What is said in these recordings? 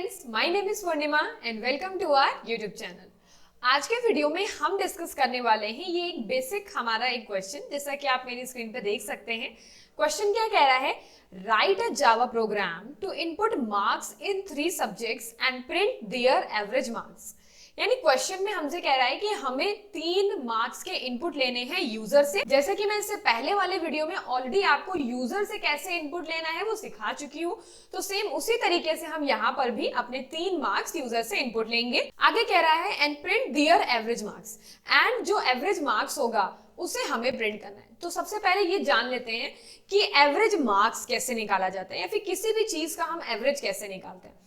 Friends, my name is Purnima and welcome to our YouTube channel. आज के video में हम डिस्कस करने वाले हैं ये एक बेसिक हमारा एक क्वेश्चन, जैसा कि आप मेरी स्क्रीन पे देख सकते हैं। क्वेश्चन क्या कह रहा है? Write a Java program to input marks in 3 subjects and print their average marks. यानी क्वेश्चन में हमसे कह रहा है कि हमें 3 मार्क्स के इनपुट लेने हैं यूजर से। जैसे कि मैं इससे पहले वाले वीडियो में ऑलरेडी आपको यूजर से कैसे इनपुट लेना है वो सिखा चुकी हूँ, तो सेम उसी तरीके से हम यहाँ पर भी अपने 3 मार्क्स यूजर से इनपुट लेंगे। आगे कह रहा है and print their average marks, and जो एवरेज मार्क्स होगा उसे हमें प्रिंट करना है। तो सबसे पहले ये जान लेते हैं कि एवरेज मार्क्स कैसे निकाला जाता है या फिर किसी भी चीज का हम एवरेज कैसे निकालते हैं।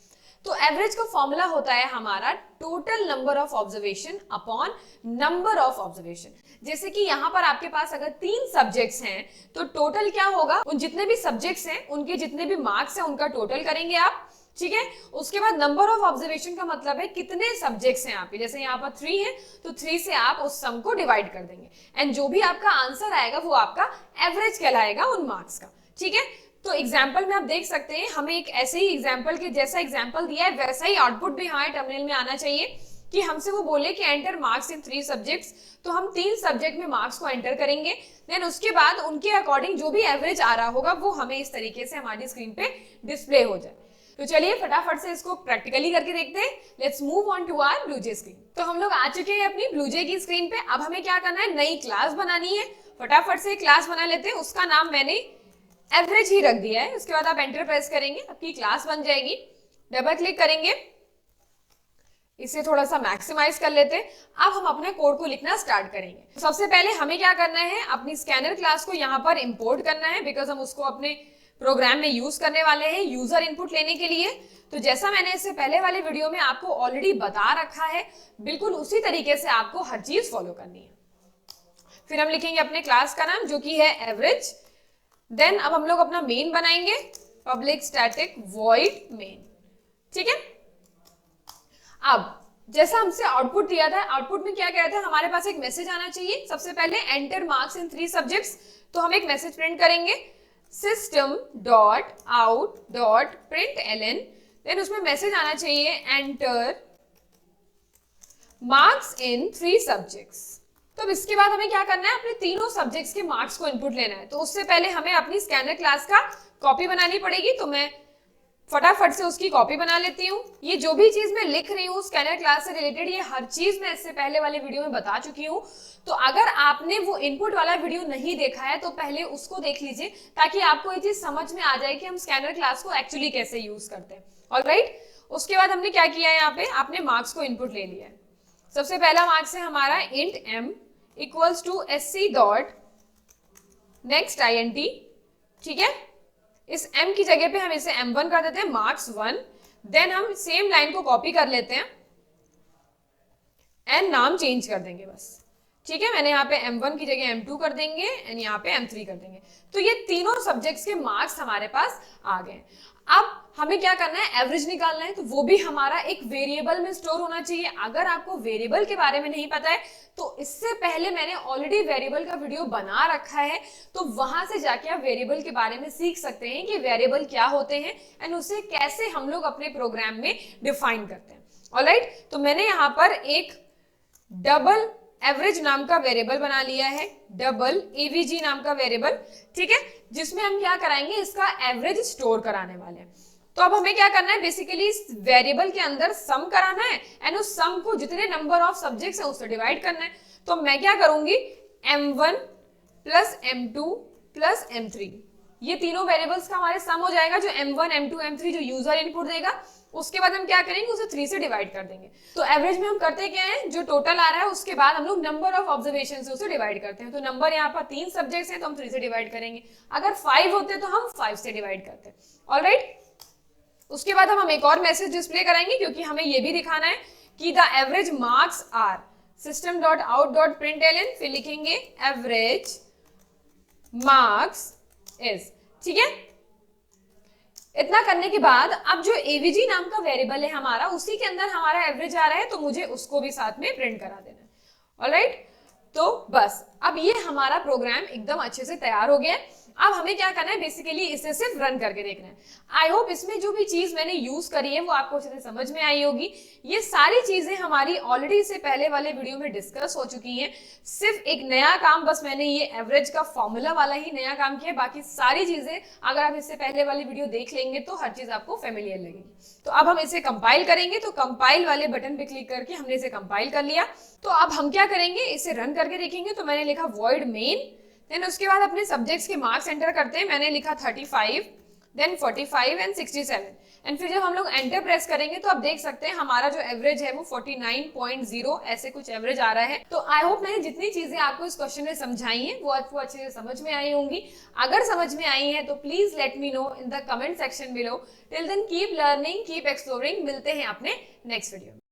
तो एवरेज का फॉर्मूला होता है हमारा total number of observation upon number of observation. जैसे कि यहाँ पर आपके पास अगर 3 सब्जेक्ट्स हैं तो टोटल क्या होगा, उन जितने भी सब्जेक्ट्स हैं उनके जितने भी मार्क्स हैं उनका टोटल करेंगे आप, ठीक है। उसके बाद नंबर ऑफ ऑब्जर्वेशन का मतलब है कितने सब्जेक्ट्स हैं आपके, जैसे यहाँ पर 3 है तो 3 से आप उस सम को डिवाइड कर देंगे एंड जो भी आपका आंसर आएगा वो आपका एवरेज कहलाएगा उन मार्क्स का, ठीक है। तो एग्जाम्पल में आप देख सकते हैं हमें एक ऐसे ही एग्जाम्पल के जैसा एग्जाम्पल दिया है वैसा ही आउटपुट भी हमारे टर्मिनल में आना चाहिए कि हमसे वो बोले कि एंटर मार्क्स इन 3 सब्जेक्ट्स, तो हम 3 सब्जेक्ट में मार्क्स को एंटर करेंगे। देन उसके बाद उनके अकॉर्डिंग जो भी एवरेज आ रहा होगा वो हमें इस तरीके से हमारी स्क्रीन पे डिस्प्ले हो जाए। तो चलिए फटाफट से इसको प्रैक्टिकली करके देखते हैं। Let's move on to our BlueJ screen. तो हम लोग आ चुके हैं अपनी ब्लूजे की स्क्रीन पे। अब हमें क्या करना है, नई क्लास बनानी है। फटाफट से क्लास बना लेते हैं, उसका नाम मैंने एवरेज ही रख दिया है। उसके बाद आप एंटर प्रेस करेंगे, आपकी क्लास बन जाएगी। डबल क्लिक करेंगे, इसे थोड़ा सा मैक्सिमाइज कर लेते हैं। अब हम अपने कोड को लिखना स्टार्ट करेंगे। सबसे पहले हमें क्या करना है, अपनी स्कैनर क्लास को यहाँ पर इंपोर्ट करना है, बिकॉज हम उसको अपने प्रोग्राम में यूज करने वाले हैं यूजर इनपुट लेने के लिए। तो जैसा मैंने इससे पहले वाले वीडियो में आपको ऑलरेडी बता रखा है, बिल्कुल उसी तरीके से आपको हर चीज फॉलो करनी है। फिर हम लिखेंगे अपने क्लास का नाम जो कि है एवरेज। देन अब हम लोग अपना मेन बनाएंगे, पब्लिक स्टैटिक वॉइड मेन, ठीक है। अब जैसा हमसे आउटपुट दिया था, आउटपुट में क्या कह रहा था, हमारे पास एक मैसेज आना चाहिए। सबसे पहले एंटर मार्क्स इन 3 सब्जेक्ट्स, तो हम एक मैसेज प्रिंट करेंगे system dot out dot println. Then उसमें मैसेज आना चाहिए एंटर मार्क्स इन 3 सब्जेक्ट्स। तो अब इसके बाद हमें क्या करना है, अपने तीनों सब्जेक्ट्स के मार्क्स को इनपुट लेना है। तो उससे पहले हमें अपनी स्कैनर क्लास का कॉपी बनानी पड़ेगी, तो मैं फटाफट से उसकी कॉपी बना लेती हूँ। ये जो भी चीज मैं लिख रही हूँ स्कैनर क्लास से रिलेटेड, ये हर चीज मैं इससे पहले वाले वीडियो में बता चुकी हूँ। तो अगर आपने वो इनपुट वाला वीडियो नहीं देखा है तो पहले उसको देख लीजिए, ताकि आपको ये चीज समझ में आ जाए कि हम स्कैनर क्लास को एक्चुअली कैसे यूज करते हैं। ऑलराइट, उसके बाद हमने क्या किया है, यहाँ पे आपने मार्क्स को इनपुट ले लिया है। सबसे पहला मार्क्स है हमारा int m equals to sc dot next int, ठीक है। इस m की जगह पे हम इसे m1 कर देते हैं, मार्क्स 1। देन हम सेम लाइन को कॉपी कर लेते हैं एंड नाम चेंज कर देंगे बस, ठीक है। मैंने यहाँ पे m1 की जगह m2 कर देंगे एंड यहाँ पे m3 कर देंगे। तो ये तीनों सब्जेक्ट्स के मार्क्स हमारे पास आ गए। अब हमें क्या करना है, एवरेज निकालना है, तो वो भी हमारा एक वेरिएबल में स्टोर होना चाहिए। अगर आपको वेरिएबल के बारे में नहीं पता है तो इससे पहले मैंने ऑलरेडी वेरिएबल का वीडियो बना रखा है, तो वहां से जाके आप वेरिएबल के बारे में सीख सकते हैं कि वेरिएबल क्या होते हैं एंड उसे कैसे हम लोग अपने प्रोग्राम में डिफाइन करते हैं। ऑलराइट, तो मैंने यहाँ पर एक डबल एवरेज नाम का वेरिएबल बना लिया है, डबल एवीजी नाम का वेरिएबल, ठीक है, जिसमें हम क्या कराएंगे, इसका एवरेज स्टोर कराने वाले हैं। तो अब हमें क्या करना है, बेसिकली इस वेरिएबल के अंदर सम कराना है एंड उस सम को जितने नंबर ऑफ सब्जेक्ट्स है उससे डिवाइड करना है। तो मैं क्या करूंगी, m1 plus m2 plus m3, ये तीनों वेरिएबल्स का हमारे सम हो जाएगा, जो m1 m2 m3 जो यूजर इनपुट देगा। उसके बाद हम क्या करेंगे, उसे 3 से डिवाइड कर देंगे। तो एवरेज में हम करते क्या है, जो टोटल आ रहा है उसके बाद हम लोग नंबर ऑफ ऑब्जर्वेशन से उसे डिवाइड करते हैं। तो नंबर यहाँ पर 3 सब्जेक्ट्स हैं तो हम 3 से डिवाइड करेंगे, अगर 5 होते तो हम 5 से डिवाइड करते हैं। ऑलराइट, उसके बाद हम एक और मैसेज डिस्प्ले कराएंगे, क्योंकि हमें ये भी दिखाना है कि the average marks are system dot out dot println, फिर लिखेंगे एवरेज मार्क्स इज, ठीक है। इतना करने के बाद अब जो एवीजी नाम का वेरिएबल है हमारा, उसी के अंदर हमारा एवरेज आ रहा है, तो मुझे उसको भी साथ में प्रिंट करा देना है। ऑलराइट, तो बस अब ये हमारा प्रोग्राम एकदम अच्छे से तैयार हो गया है। अब हमें क्या करना है, बेसिकली इसे सिर्फ रन करके देखना है। आई होप इसमें जो भी चीज मैंने यूज करी है वो आपको अच्छे से समझ में आई होगी। ये सारी चीजें हमारी ऑलरेडी इससे पहले वाले वीडियो में डिस्कस हो चुकी हैं। सिर्फ एक नया काम, बस मैंने ये एवरेज का फॉर्मूला वाला ही नया काम किया, बाकी सारी चीजें अगर आप इससे पहले वाली वीडियो देख लेंगे तो हर चीज आपको फेमिलियर लगेगी। तो अब हम इसे कंपाइल करेंगे, तो कंपाइल वाले बटन पे क्लिक करके हमने इसे कंपाइल कर लिया। तो अब हम क्या करेंगे, इसे रन करके देखेंगे। तो मैंने लिखा void main, देन उसके बाद अपने सब्जेक्ट्स के मार्क्स एंटर करते हैं। मैंने लिखा 35, देन 45 एंड 67, एंड फिर जब हम लोग एंटर प्रेस करेंगे तो आप देख सकते हैं हमारा जो एवरेज है वो 49.0 ऐसे कुछ एवरेज आ रहा है। तो आई होप मैंने जितनी चीजें आपको इस क्वेश्चन में समझाई हैं वो आपको अच्छे से समझ में आई होंगी। अगर समझ में आई है तो please let me know in the comment section below. Till then keep learning, keep exploring. मिलते हैं अपने नेक्स्ट वीडियो में।